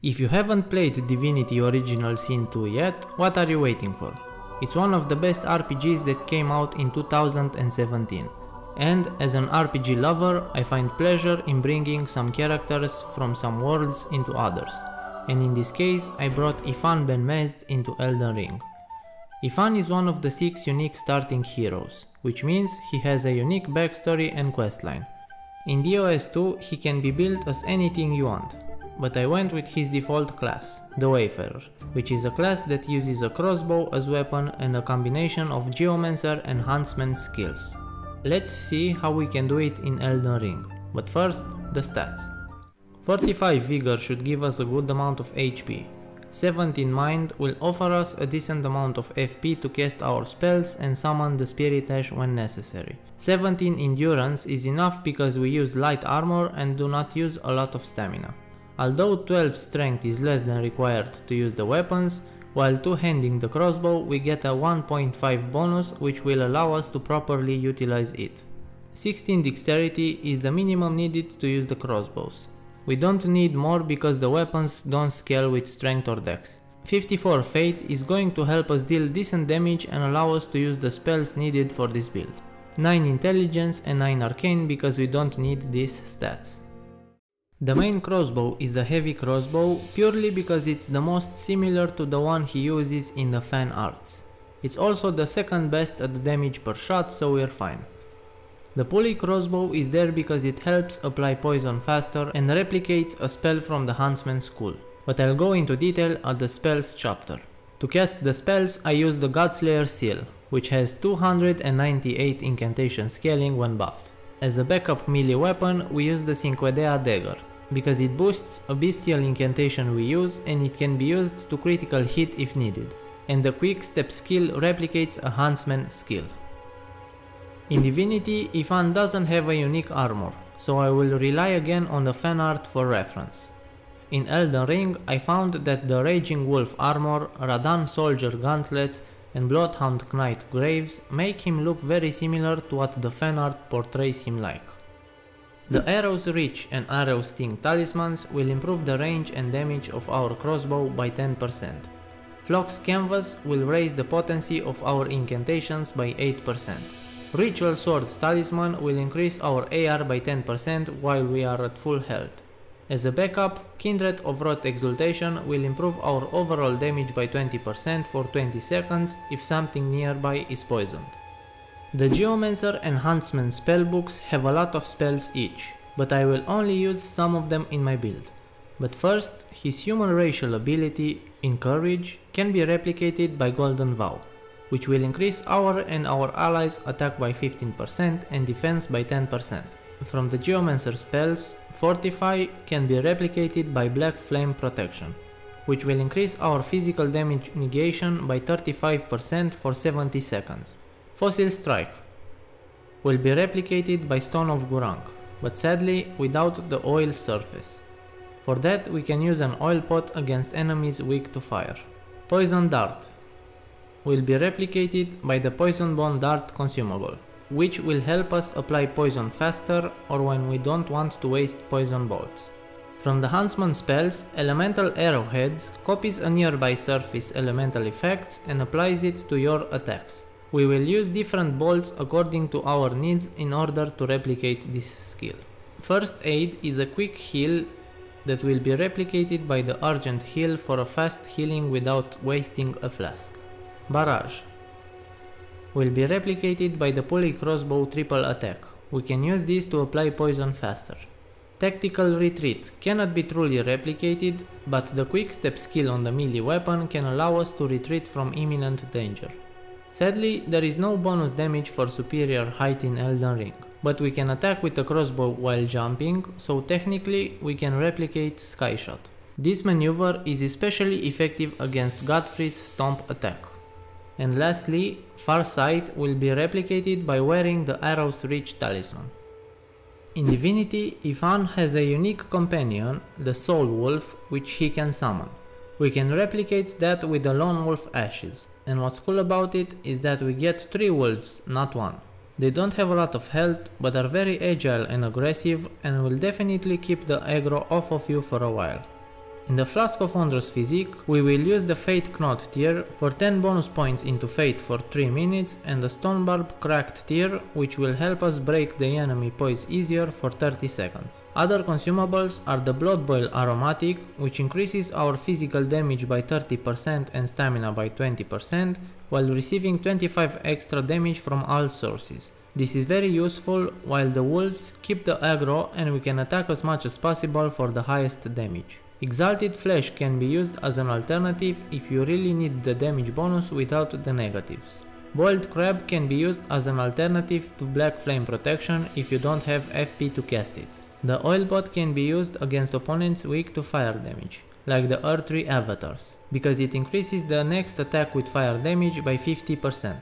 If you haven't played Divinity Original Sin 2 yet, what are you waiting for? It's one of the best RPGs that came out in 2017. And as an RPG lover, I find pleasure in bringing some characters from some worlds into others. And in this case, I brought Ifan Ben-Mezd into Elden Ring. Ifan is one of the 6 unique starting heroes, which means he has a unique backstory and questline. In DOS 2, he can be built as anything you want, but I went with his default class, the Wayfarer, which is a class that uses a crossbow as weapon and a combination of Geomancer and Huntsman skills. Let's see how we can do it in Elden Ring, but first, the stats. 45 Vigor should give us a good amount of HP. 17 Mind will offer us a decent amount of FP to cast our spells and summon the Spirit Ash when necessary. 17 Endurance is enough because we use light armor and do not use a lot of stamina. Although 12 Strength is less than required to use the weapons, while two-handing the crossbow we get a 1.5 bonus which will allow us to properly utilize it. 16 Dexterity is the minimum needed to use the crossbows. We don't need more because the weapons don't scale with strength or dex. 54 Fate is going to help us deal decent damage and allow us to use the spells needed for this build. 9 Intelligence and 9 Arcane because we don't need these stats. The main crossbow is a heavy crossbow purely because it's the most similar to the one he uses in the fan arts. It's also the second best at damage per shot, so we're fine. The pulley crossbow is there because it helps apply poison faster and replicates a spell from the Huntsman school, but I'll go into detail at the spells chapter. To cast the spells I use the Godslayer seal, which has 298 incantation scaling when buffed. As a backup melee weapon we use the Cinquedea dagger, because it boosts a bestial incantation we use and it can be used to critical hit if needed, and the quick step skill replicates a Huntsman skill. In Divinity, Ifan doesn't have a unique armor, so I will rely again on the fan art for reference. In Elden Ring I found that the Raging Wolf armor, Radan Soldier gauntlets and Bloodhound Knight Graves make him look very similar to what the fan art portrays him like. The Arrow's Reach and Arrow's Sting talismans will improve the range and damage of our crossbow by 10%. Flock's Canvas will raise the potency of our incantations by 8%. Ritual Sword Talisman will increase our AR by 10% while we are at full health. As a backup, Kindred of Wrath Exultation will improve our overall damage by 20% for 20 seconds if something nearby is poisoned. The Geomancer and Huntsman spellbooks have a lot of spells each, but I will only use some of them in my build. But first, his human racial ability, Encourage, can be replicated by Golden Vow, which will increase our and our allies' attack by 15% and defense by 10%. From the Geomancer spells, Fortify can be replicated by Black Flame Protection, which will increase our physical damage negation by 35% for 70 seconds. Fossil Strike will be replicated by Stone of Gurranq, but sadly without the oil surface. For that we can use an oil pot against enemies weak to fire. Poison Dart will be replicated by the Poison Bone Dart consumable, which will help us apply poison faster or when we don't want to waste poison bolts. From the Huntsman spells, Elemental Arrowheads copies a nearby surface elemental effects and applies it to your attacks. We will use different bolts according to our needs in order to replicate this skill. First Aid is a quick heal that will be replicated by the Argent Heal for a fast healing without wasting a flask. Barrage will be replicated by the Pulley Crossbow triple attack. We can use this to apply poison faster. Tactical Retreat cannot be truly replicated, but the quick step skill on the melee weapon can allow us to retreat from imminent danger. Sadly, there is no bonus damage for superior height in Elden Ring, but we can attack with the crossbow while jumping, so technically we can replicate Skyshot. This maneuver is especially effective against Godfrey's Stomp attack. And lastly, Farsight will be replicated by wearing the Arrow's Reach talisman. In Divinity, Ifan has a unique companion, the Soul Wolf, which he can summon. We can replicate that with the Lone Wolf Ashes, and what's cool about it is that we get 3 wolves, not 1. They don't have a lot of health, but are very agile and aggressive and will definitely keep the aggro off of you for a while. In the Flask of Wondrous Physique, we will use the Fate Knot tier for 10 bonus points into Fate for 3 minutes and the Stone Barb Cracked tier, which will help us break the enemy poise easier for 30 seconds. Other consumables are the Blood Boil Aromatic, which increases our physical damage by 30% and stamina by 20%, while receiving 25 extra damage from all sources. This is very useful while the wolves keep the aggro and we can attack as much as possible for the highest damage. Exalted Flesh can be used as an alternative if you really need the damage bonus without the negatives. Boiled Crab can be used as an alternative to Black Flame Protection if you don't have FP to cast it. The Oil Bot can be used against opponents weak to fire damage, like the Earth 3 avatars, because it increases the next attack with fire damage by 50%.